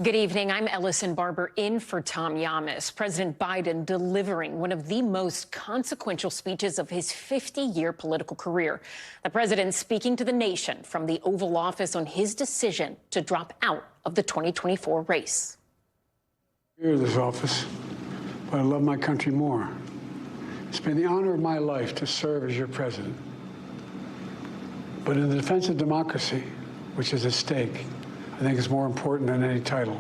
Good evening. I'm Ellison Barber in for Tom Yamas. President Biden delivering one of the most consequential speeches of his 50-year political career. The president speaking to the nation from the Oval Office on his decision to drop out of the 2024 race. Here in this office, but I love my country more. It's been the honor of my life to serve as your president. But in the defense of democracy, which is at stake, I think it's more important than any title.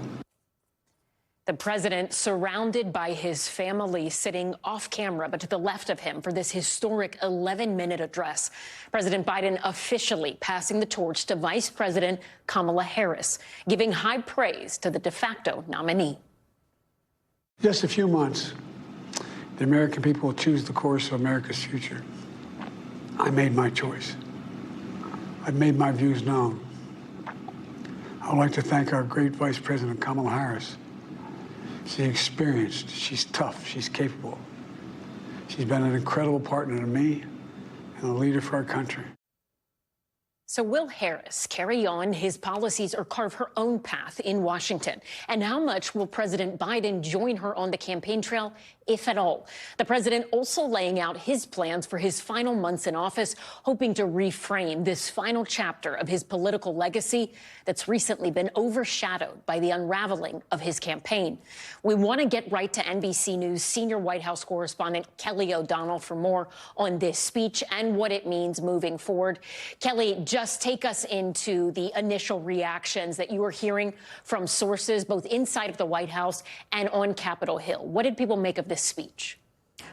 The president surrounded by his family, sitting off camera, but to the left of him for this historic 11-minute address. President Biden officially passing the torch to Vice President Kamala Harris, giving high praise to the de facto nominee. Just a few months, the American people will choose the course of America's future. I made my choice. I've made my views known. I would like to thank our great Vice President Kamala Harris. She's experienced, she's tough, she's capable. She's been an incredible partner to me and a leader for our country. So will Harris carry on his policies or carve her own path in Washington? And how much will President Biden join her on the campaign trail, if at all? The president also laying out his plans for his final months in office, hoping to reframe this final chapter of his political legacy that's recently been overshadowed by the unraveling of his campaign. We want to get right to NBC News senior White House correspondent Kelly O'Donnell for more on this speech and what it means moving forward. Kelly, just take us into the initial reactions that you were hearing from sources both inside of the White House and on Capitol Hill. What did people make of this speech?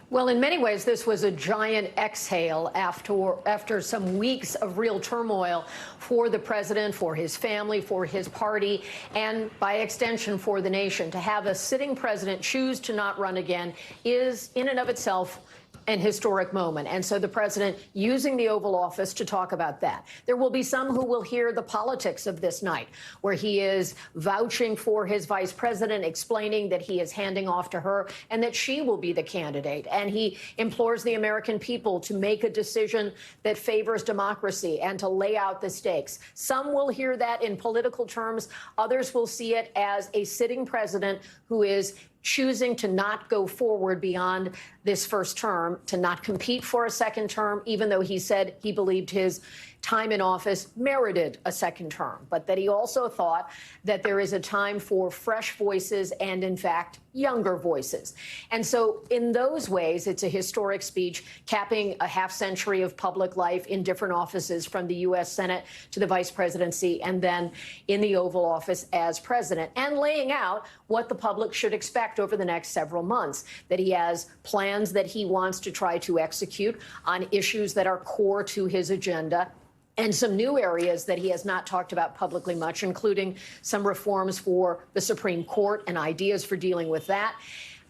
Well, in many ways, this was a giant exhale after some weeks of real turmoil for the president, for his family, for his party, and by extension for the nation. To have a sitting president choose to not run again is in and of itself an historic moment. And so the president using the Oval Office to talk about that. There will be some who will hear the politics of this night, where he is vouching for his vice president, explaining that he is handing off to her and that she will be the candidate. And he implores the American people to make a decision that favors democracy and to lay out the stakes. Some will hear that in political terms. Others will see it as a sitting president who is choosing to not go forward beyond this first term, to not compete for a second term, even though he said he believed his time in office merited a second term, but that he also thought that there is a time for fresh voices and, in fact, younger voices. And so in those ways, it's a historic speech capping a half century of public life in different offices, from the U.S. Senate to the vice presidency and then in the Oval Office as president, and laying out what the public should expect over the next several months, that he has plans that he wants to try to execute on issues that are core to his agenda, and some new areas that he has not talked about publicly much, including some reforms for the Supreme Court and ideas for dealing with that.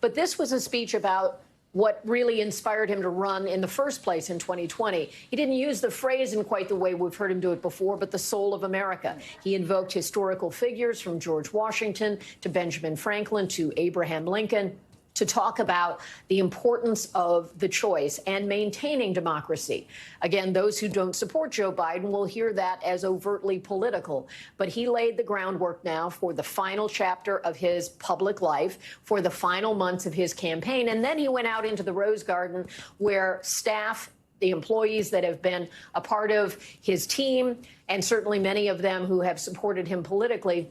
But this was a speech about what really inspired him to run in the first place in 2020. He didn't use the phrase in quite the way we've heard him do it before, but the soul of America. He invoked historical figures from George Washington to Benjamin Franklin to Abraham Lincoln to talk about the importance of the choice and maintaining democracy. Again, those who don't support Joe Biden will hear that as overtly political, but he laid the groundwork now for the final chapter of his public life, for the final months of his campaign, and then he went out into the Rose Garden where staff, the employees that have been a part of his team, and certainly many of them who have supported him politically,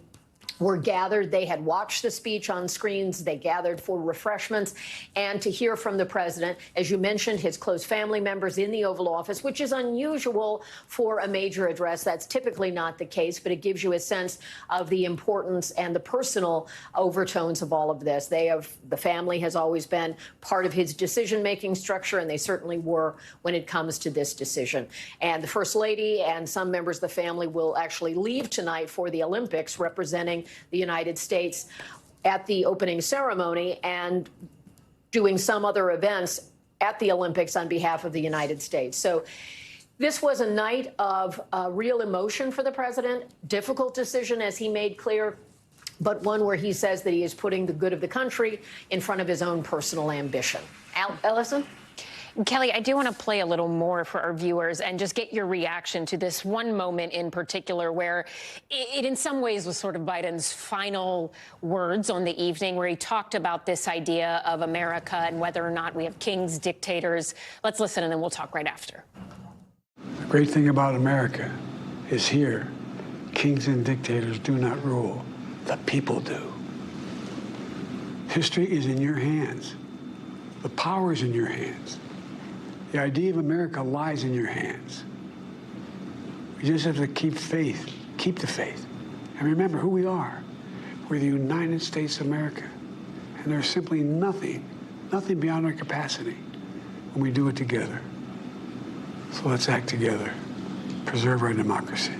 were gathered. They had watched the speech on screens. They gathered for refreshments and to hear from the president. As you mentioned, his close family members in the Oval Office, which is unusual for a major address. That's typically not the case, but it gives you a sense of the importance and the personal overtones of all of this. The family has always been part of his decision-making structure, and they certainly were when it comes to this decision. And the First Lady and some members of the family will actually leave tonight for the Olympics, representing the United States at the opening ceremony and doing some other events at the Olympics on behalf of the United States. So this was a night of real emotion for the president, difficult decision, as he made clear, but one where he says that he is putting the good of the country in front of his own personal ambition. Ellison? Kelly, I do want to play a little more for our viewers and just get your reaction to this one moment in particular where it in some ways was sort of Biden's final words on the evening, where he talked about this idea of America and whether or not we have kings, dictators. Let's listen and then we'll talk right after. The great thing about America is here, kings and dictators do not rule, the people do. History is in your hands. The power is in your hands. The idea of America lies in your hands. We just have to keep faith, keep the faith, and remember who we are. We're the United States of America, and there's simply nothing beyond our capacity when we do it together. So let's act together, preserve our democracy.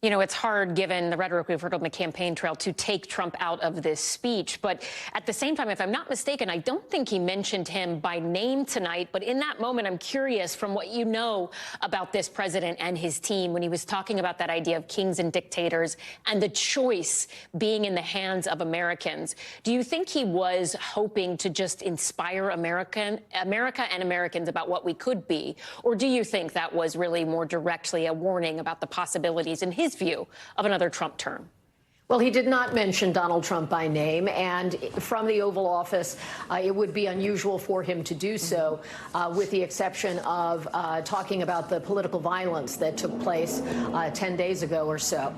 You know, it's hard, given the rhetoric we've heard on the campaign trail, to take Trump out of this speech. But at the same time, if I'm not mistaken, I don't think he mentioned him by name tonight. But in that moment, I'm curious, from what you know about this president and his team, when he was talking about that idea of kings and dictators and the choice being in the hands of Americans, do you think he was hoping to just inspire America and Americans about what we could be? Or do you think that was really more directly a warning about the possibilities in his view of another Trump term? Well, he did not mention Donald Trump by name, and from the Oval Office, it would be unusual for him to do so, with the exception of talking about the political violence that took place 10 days ago or so.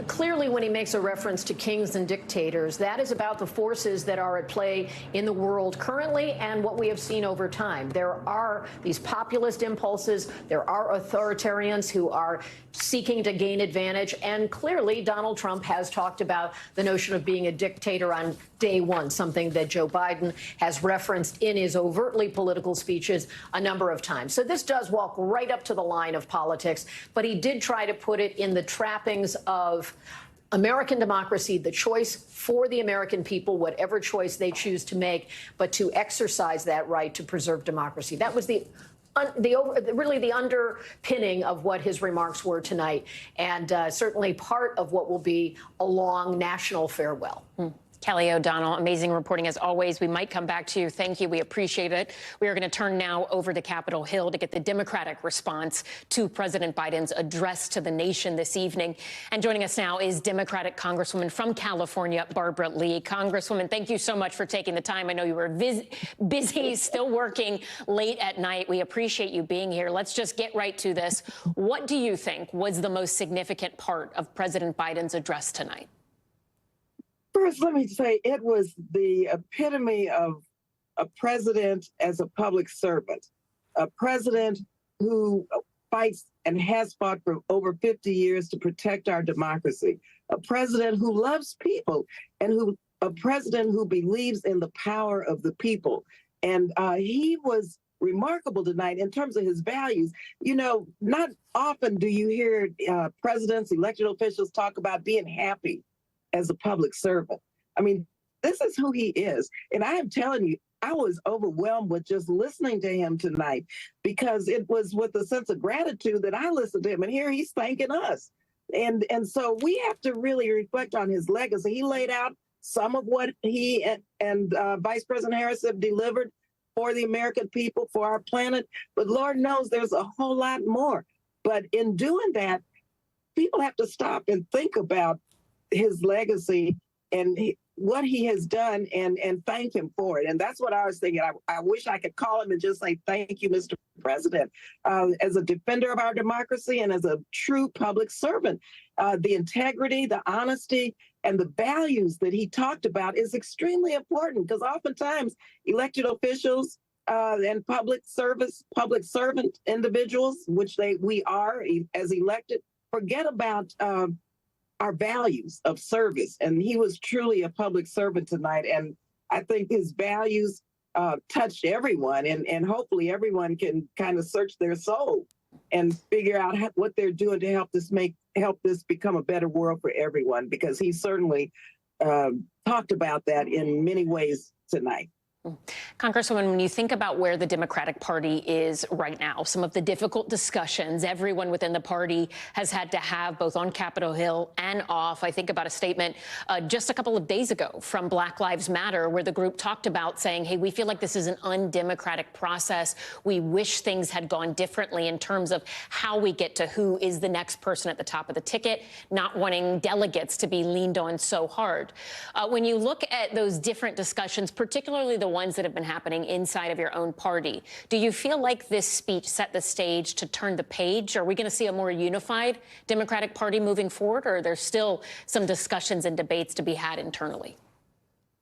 Clearly, when he makes a reference to kings and dictators, that is about the forces that are at play in the world currently and what we have seen over time. There are these populist impulses. There are authoritarians who are seeking to gain advantage, and clearly Donald Trump has talked about the notion of being a dictator on day one, something that Joe Biden has referenced in his overtly political speeches a number of times. So this does walk right up to the line of politics, but he did try to put it in the trappings of American democracy, the choice for the American people, whatever choice they choose to make, but to exercise that right to preserve democracy. That was really the underpinning of what his remarks were tonight, and certainly part of what will be a long national farewell. Kelly O'Donnell, amazing reporting as always. We might come back to you. Thank you. We appreciate it. We are going to turn now over to Capitol Hill to get the Democratic response to President Biden's address to the nation this evening. And joining us now is Democratic Congresswoman from California, Barbara Lee. Congresswoman, thank you so much for taking the time. I know you were busy, still working late at night. We appreciate you being here. Let's just get right to this. What do you think was the most significant part of President Biden's address tonight? First, let me say it was the epitome of a president as a public servant, a president who fights and has fought for over 50 years to protect our democracy, a president who loves people, and a president who believes in the power of the people. And he was remarkable tonight in terms of his values. You know, not often do you hear presidents, elected officials talk about being happy as a public servant. I mean, this is who he is. And I am telling you, I was overwhelmed with just listening to him tonight, because it was with a sense of gratitude that I listened to him. And here he's thanking us. And so we have to really reflect on his legacy. He laid out some of what he and Vice President Harris have delivered for the American people, for our planet. But Lord knows there's a whole lot more. But in doing that, people have to stop and think about his legacy and what he has done and thank him for it. And that's what I was thinking. I wish I could call him and just say, thank you, Mr. President, as a defender of our democracy and as a true public servant. The integrity, the honesty, and the values that he talked about is extremely important, because oftentimes elected officials and public servant individuals, which we are as elected, forget about our values of service. And he was truly a public servant tonight. And I think his values touched everyone. And hopefully everyone can kind of search their soul and figure out what they're doing to help this become a better world for everyone, because he certainly talked about that in many ways tonight. Congresswoman, when you think about where the Democratic Party is right now, some of the difficult discussions everyone within the party has had to have both on Capitol Hill and off. I think about a statement just a couple of days ago from Black Lives Matter, where the group talked about saying, hey, we feel like this is an undemocratic process. We wish things had gone differently in terms of how we get to who is the next person at the top of the ticket, not wanting delegates to be leaned on so hard. When you look at those different discussions, particularly the ones that have been happening inside of your own party, do you feel like this speech set the stage to turn the page? Are we going to see a more unified Democratic Party moving forward, or are there still some discussions and debates to be had internally?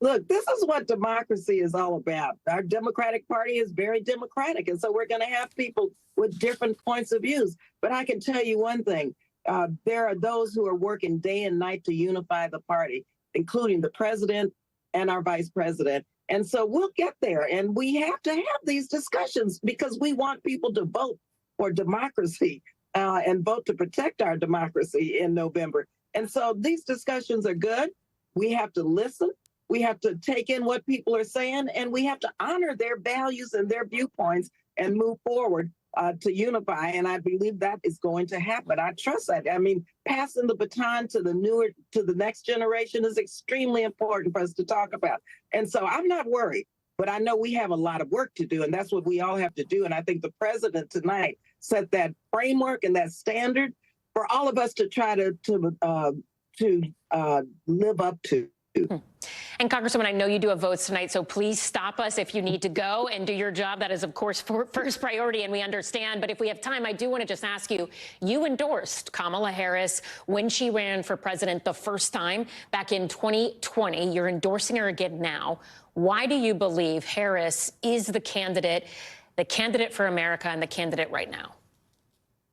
Look, this is what democracy is all about. Our Democratic Party is very democratic, and so we're going to have people with different points of views. But I can tell you one thing. There are those who are working day and night to unify the party, including the president and our vice president. And so we'll get there, and we have to have these discussions because we want people to vote for democracy and vote to protect our democracy in November. And so these discussions are good. We have to listen. We have to take in what people are saying, and we have to honor their values and their viewpoints and move forward to unify. And I believe that is going to happen. I trust that. I mean, passing the baton to the next generation is extremely important for us to talk about. And so I'm not worried, but I know we have a lot of work to do, and that's what we all have to do. And I think the president tonight set that framework and that standard for all of us to try to live up to. And Congresswoman, I know you do have votes tonight, so please stop us if you need to go and do your job. That is, of course, first priority, and we understand. But if we have time, I do want to just ask you, you endorsed Kamala Harris when she ran for president the first time back in 2020. You're endorsing her again now. Why do you believe Harris is the candidate for America and the candidate right now?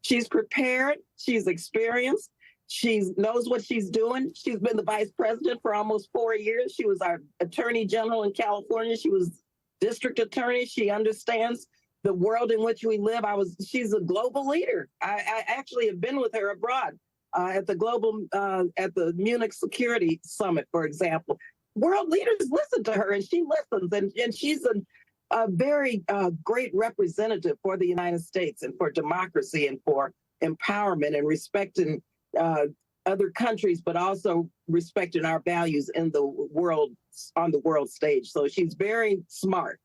She's prepared. She's experienced. She knows what she's doing. She's been the vice president for almost 4 years. She was our attorney general in California. She was district attorney. She understands the world in which we live. She's a global leader. I actually have been with her abroad at the Munich Security Summit, for example. World leaders listen to her, and she listens. And she's a very great representative for the United States and for democracy and for empowerment and respecting other countries, but also respecting our values in the world, on the world stage. So she's very smart,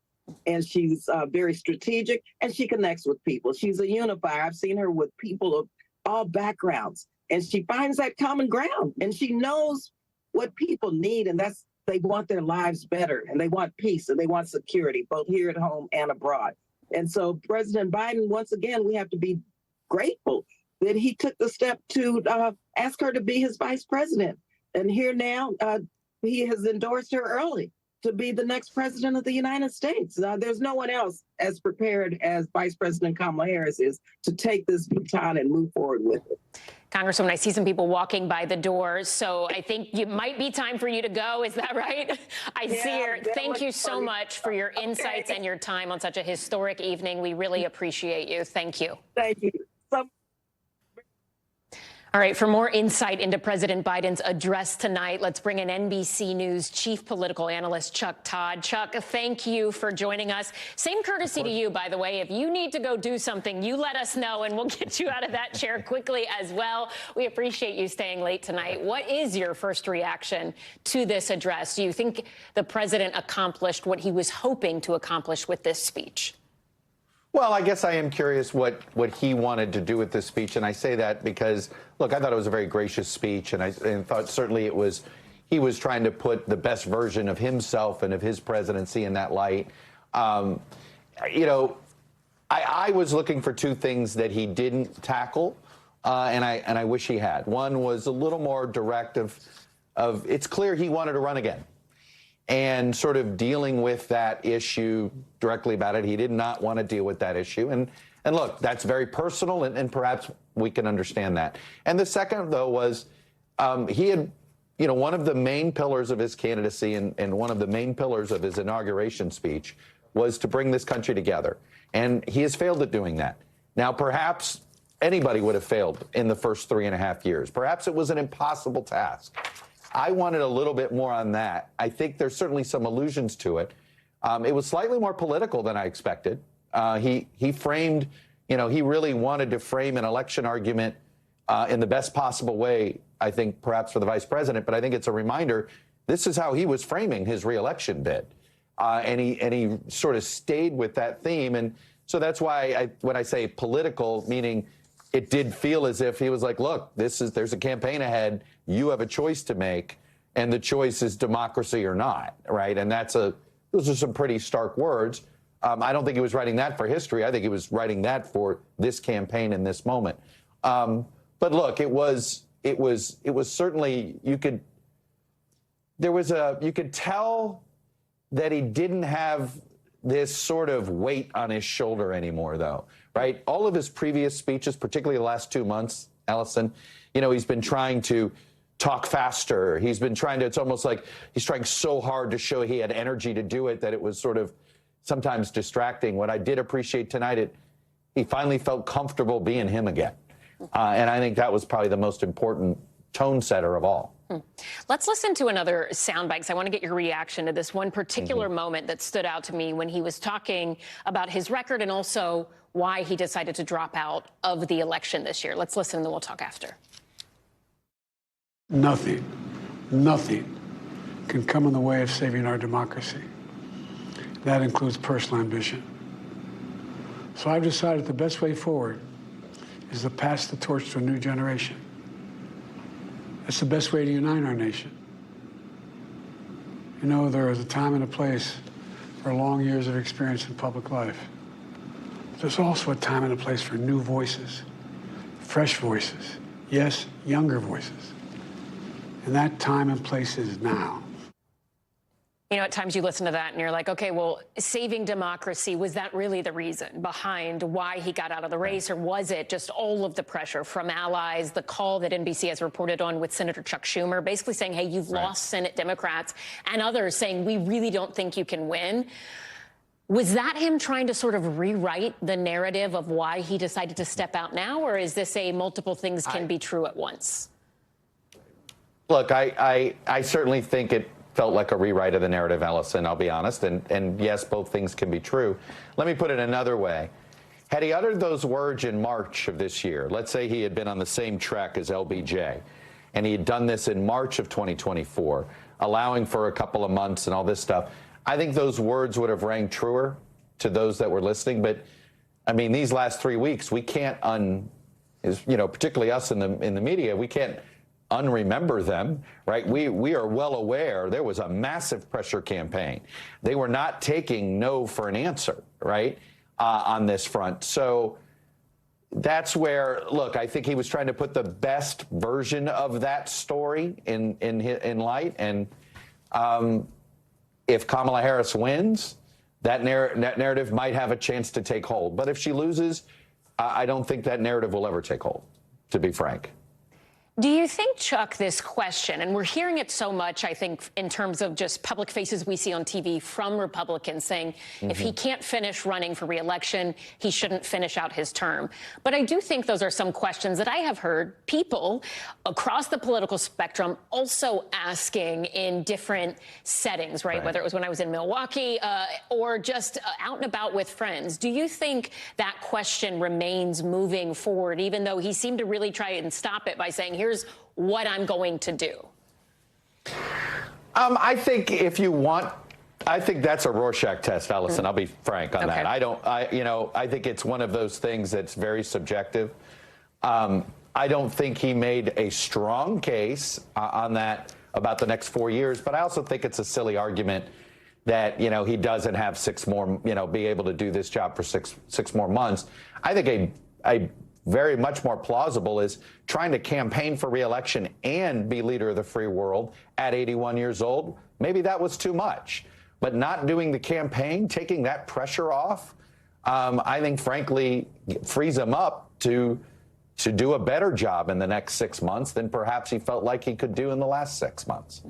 and she's very strategic, and she connects with people. She's a unifier. I've seen her with people of all backgrounds, and she finds that common ground, and she knows what people need, and that's they want their lives better, and they want peace, and they want security, both here at home and abroad. And so President Biden, once again, we have to be grateful that he took the step to ask her to be his vice president. And here now, he has endorsed her early to be the next president of the United States. There's no one else as prepared as Vice President Kamala Harris is to take this baton and move forward with it. Congresswoman, I see some people walking by the door, so I think it might be time for you to go. Is that right? I see her. Thank you so much for your insights and your time on such a historic evening. We really appreciate you. Thank you. Thank you. All right, for more insight into President Biden's address tonight, let's bring in NBC News chief political analyst Chuck Todd. Chuck, thank you for joining us. Same courtesy to you, by the way. If you need to go do something, you let us know, and we'll get you out of that chair quickly as well. We appreciate you staying late tonight. What is your first reaction to this address? Do you think the president accomplished what he was hoping to accomplish with this speech? Well, I guess I am curious what he wanted to do with this speech, and I say that because, look, I thought it was a very gracious speech, and I thought certainly he was trying to put the best version of himself and of his presidency in that light. You know, I was looking for two things that he didn't tackle, and I wish he had. One was a little more direct of it's clear he wanted to run again. And sort of dealing with that issue directly about it. He did not want to deal with that issue. And look, that's very personal, and perhaps we can understand that. And the second, though, was he had, you know, one of the main pillars of his candidacy and one of the main pillars of his inauguration speech was to bring this country together. And he has failed at doing that. Now, perhaps anybody would have failed in the first 3.5 years. Perhaps it was an impossible task. I wanted a little bit more on that. I think there's certainly some allusions to it, It was slightly more political than I expected. He framed, he really wanted to frame an election argument in the best possible way, I think, perhaps for the vice president. But I think it's a reminder, this is how he was framing his reelection bid. And he sort of stayed with that theme. And so that's why when I say political, meaning it did feel as if he was like, look, there's a campaign ahead. You have a choice to make. And the choice is democracy or not, right? And those are some pretty stark words. I don't think he was writing that for history. I think he was writing that for this campaign in this moment. But look, it was certainly, you could tell that he didn't have this sort of weight on his shoulder anymore, though, right? All of his previous speeches, particularly the last 2 months, Allison, he's been trying to talk faster. He's been trying to, it's almost like he's trying so hard to show he had energy to do it that it was sort of sometimes distracting. What I did appreciate tonight, he finally felt comfortable being him again. And I think that was probably the most important tone setter of all. Let's listen to another soundbite, because I want to get your reaction to this one particular moment that stood out to me when he was talking about his record and also why he decided to drop out of the election this year. Let's listen and then we'll talk after. Nothing can come in the way of saving our democracy. That includes personal ambition. So I've decided the best way forward is to pass the torch to a new generation. That's the best way to unite our nation. There is a time and a place for long years of experience in public life. There's also a time and a place for new voices, fresh voices, yes, younger voices. And that time and place is now. At times you listen to that and you're like, okay, well, saving democracy, was that really the reason behind why he got out of the race? Or was it just all of the pressure from allies, the call that NBC has reported on with Senator Chuck Schumer, basically saying, hey, you've lost Senate Democrats, and others saying, we really don't think you can win? Was that him trying to sort of rewrite the narrative of why he decided to step out now? Or is this a multiple things can be true at once? Look, I certainly think it felt like a rewrite of the narrative, Allison, I'll be honest. And yes, both things can be true. Let me put it another way. Had he uttered those words in March of this year, let's say he had been on the same track as LBJ, and he had done this in March of 2024, allowing for a couple of months and all this stuff, I think those words would have rang truer to those that were listening. But, I mean, these last 3 weeks, we can't particularly us in the media, we can't unremember them, right? We are well aware there was a massive pressure campaign. They were not taking no for an answer, right, on this front. So that's where, look, I think he was trying to put the best version of that story in light. And if Kamala Harris wins, that narrative might have a chance to take hold. But if she loses, I don't think that narrative will ever take hold, to be frank. Do you think, Chuck, this question, and we're hearing it so much, I think, in terms of just public faces we see on TV from Republicans saying if he can't finish running for re-election, he shouldn't finish out his term. But I do think those are some questions that I have heard people across the political spectrum also asking in different settings, right? Whether it was when I was in Milwaukee or just out and about with friends. Do you think that question remains moving forward, even though he seemed to really try and stop it by saying, here's what I'm going to do? I think I think that's a Rorschach test, Allison. I'll be frank on that. I think it's one of those things that's very subjective. I don't think he made a strong case on that about the next 4 years, but I also think it's a silly argument that, he doesn't have 6 more, be able to do this job for six more months. I think a very much more plausible is trying to campaign for re-election and be leader of the free world at 81 years old. Maybe that was too much, but not doing the campaign, taking that pressure off, I think, frankly, frees him up to do a better job in the next 6 months than perhaps he felt like he could do in the last 6 months.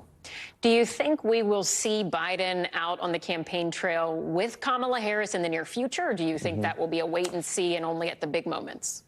Do you think we will see Biden out on the campaign trail with Kamala Harris in the near future, or do you think that will be a wait and see and only at the big moments?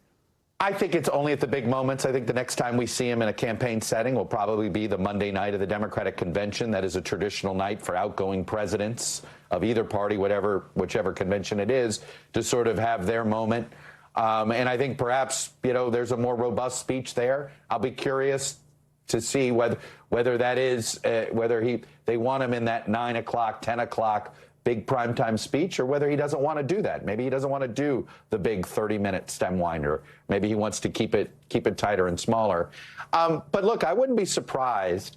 I think it's only at the big moments. I think the next time we see him in a campaign setting will probably be the Monday night of the Democratic convention. That is a traditional night for outgoing presidents of either party, whichever convention it is, to sort of have their moment. And I think perhaps, there's a more robust speech there. I'll be curious to see whether that is, they want him in that 9 o'clock, 10 o'clock big primetime speech, or whether he doesn't want to do that. Maybe he doesn't want to do the big 30-minute stem winder. Maybe he wants to keep it tighter and smaller. But look, I wouldn't be surprised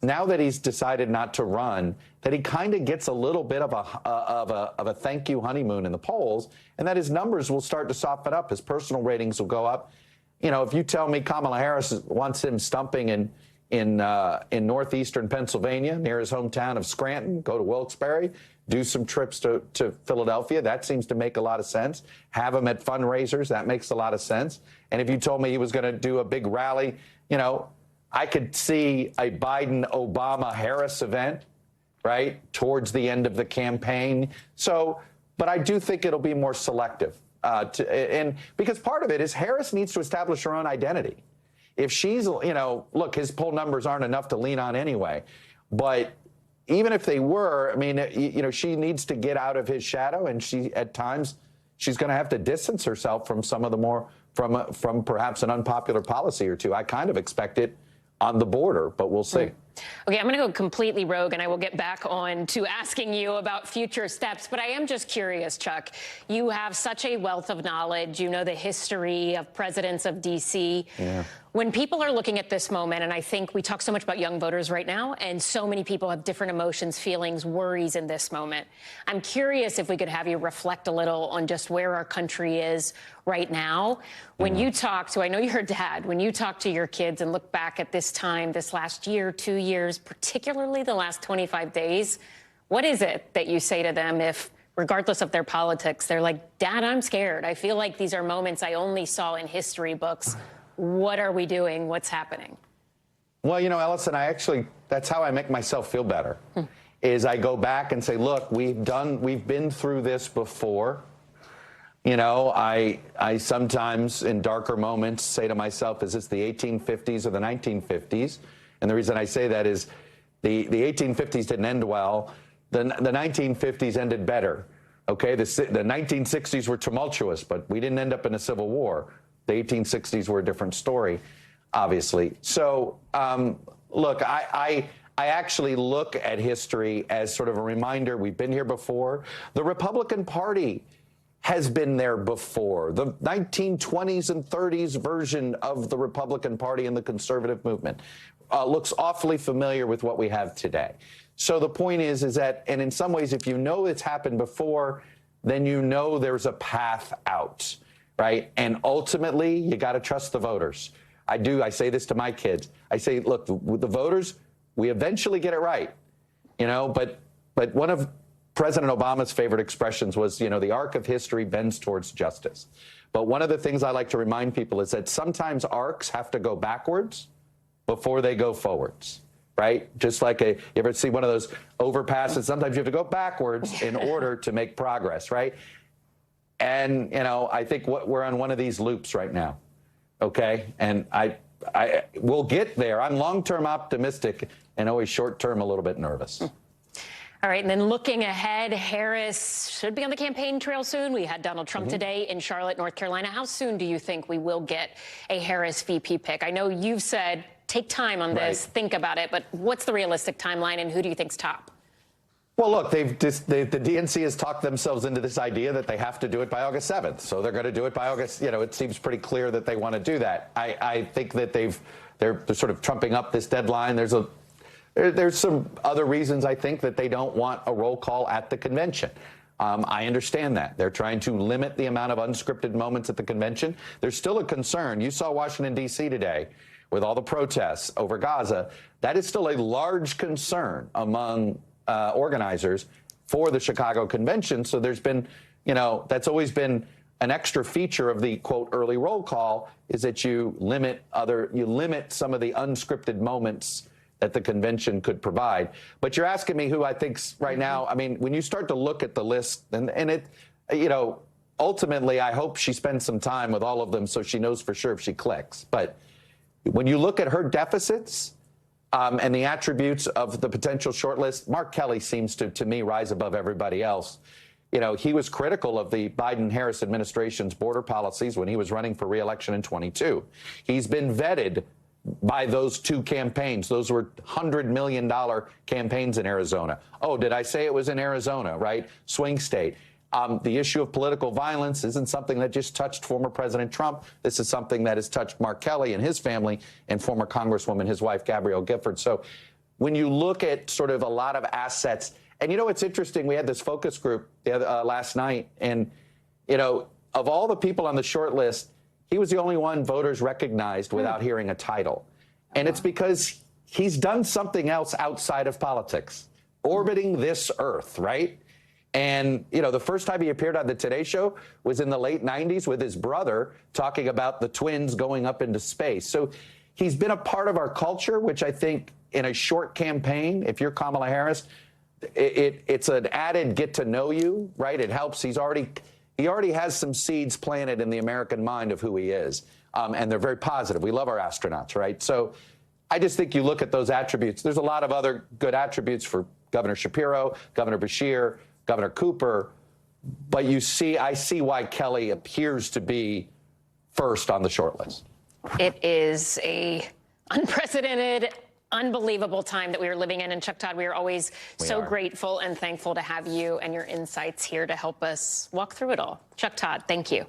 now that he's decided not to run, that he kind of gets a little bit of a thank you honeymoon in the polls, and that his numbers will start to soften up. His personal ratings will go up. If you tell me Kamala Harris wants him stumping in northeastern Pennsylvania, near his hometown of Scranton, go to Wilkes-Barre, do some trips to Philadelphia, that seems to make a lot of sense. Have him at fundraisers, that makes a lot of sense. And if you told me he was going to do a big rally, I could see a Biden-Obama-Harris event, right, towards the end of the campaign. But I do think it'll be more selective. And because part of it is Harris needs to establish her own identity. If she's, look, his poll numbers aren't enough to lean on anyway. But even if they were, I mean, she needs to get out of his shadow, and at times she's going to have to distance herself from some of the more, from perhaps an unpopular policy or two. I kind of expect it on the border, but we'll see. Okay, I'm going to go completely rogue, and I will get back on to asking you about future steps. But I am just curious, Chuck. You have such a wealth of knowledge. You know the history of presidents of D.C. Yeah. When people are looking at this moment, and I think we talk so much about young voters right now, and so many people have different emotions, feelings, worries in this moment. I'm curious if we could have you reflect a little on just where our country is right now. When you talk to, I know you're a dad, when you talk to your kids and look back at this time, this last year, 2 years, particularly the last 25 days, what is it that you say to them if, regardless of their politics, they're like, Dad, I'm scared. I feel like these are moments I only saw in history books. What are we doing? What's happening? Well, Ellison, that's how I make myself feel better, is I go back and say, look, we've been through this before. I sometimes in darker moments say to myself, is this the 1850s or the 1950s? And the reason I say that is the 1850s didn't end well. The 1950s ended better. Okay, the 1960s were tumultuous, but we didn't end up in a civil war. The 1860s were a different story, obviously. So, look, I actually look at history as sort of a reminder. We've been here before. The Republican Party has been there before. The 1920s and 30s version of the Republican Party and the conservative movement looks awfully familiar with what we have today. So the point is that, and in some ways, if you know it's happened before, then you know there's a path out. Right. And ultimately, you got to trust the voters. I say this to my kids. I say, look, the voters, we eventually get it right, but one of President Obama's favorite expressions was, the arc of history bends towards justice. But one of the things I like to remind people is that sometimes arcs have to go backwards before they go forwards. Right? Just like you ever see one of those overpasses? Sometimes you have to go backwards in order to make progress. Right? And, I think we're on one of these loops right now, okay? And we'll get there. I'm long-term optimistic and always short-term a little bit nervous. All right, and then looking ahead, Harris should be on the campaign trail soon. We had Donald Trump today in Charlotte, North Carolina. How soon do you think we will get a Harris VP pick? I know you've said take time on this, think about it, but what's the realistic timeline, and who do you think's top? Well, look, the DNC has talked themselves into this idea that they have to do it by August 7th. So they're going to do it by August. It seems pretty clear that they want to do that. I think that they're sort of trumping up this deadline. There's some other reasons, I think, that they don't want a roll call at the convention. I understand that. They're trying to limit the amount of unscripted moments at the convention. There's still a concern. You saw Washington, D.C. today with all the protests over Gaza. That is still a large concern among organizers for the Chicago convention. So there's been, that's always been an extra feature of the quote early roll call, is that you limit some of the unscripted moments that the convention could provide. But you're asking me who I think's right now. I mean, when you start to look at the list, and it, ultimately, I hope she spends some time with all of them so she knows for sure if she clicks. But when you look at her deficits and the attributes of the potential shortlist, Mark Kelly seems to me, rise above everybody else. You know, he was critical of the Biden-Harris administration's border policies when he was running for re-election in 22. He's been vetted by those two campaigns. Those were $100 million campaigns in Arizona. Oh, did I say it was in Arizona, right? Swing state. The issue of political violence isn't something that just touched former President Trump. This is something that has touched Mark Kelly and his family and former Congresswoman, his wife, Gabrielle Gifford. So when you look at sort of a lot of assets, and you know, it's interesting, we had this focus group last night, and, you know, of all the people on the short list, he was the only one voters recognized without hearing a title. And it's because he's done something else outside of politics, orbiting this earth, right? And, you know, the first time he appeared on the Today Show was in the late 90s with his brother talking about the twins going up into space. So he's been a part of our culture, which I think in a short campaign, if you're Kamala Harris, it's an added get to know you, right? It helps. He already has some seeds planted in the American mind of who he is. And they're very positive. We love our astronauts, right? So I just think you look at those attributes. There's a lot of other good attributes for Governor Shapiro, Governor Beshear, Governor Cooper, but I see why Kelly appears to be first on the short list. It is a unprecedented, unbelievable time that we are living in. And Chuck Todd, we are always so grateful and thankful to have you and your insights here to help us walk through it all. Chuck Todd, thank you.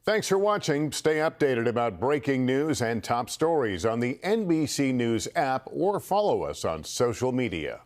Thanks for watching. Stay updated about breaking news and top stories on the NBC News app or follow us on social media.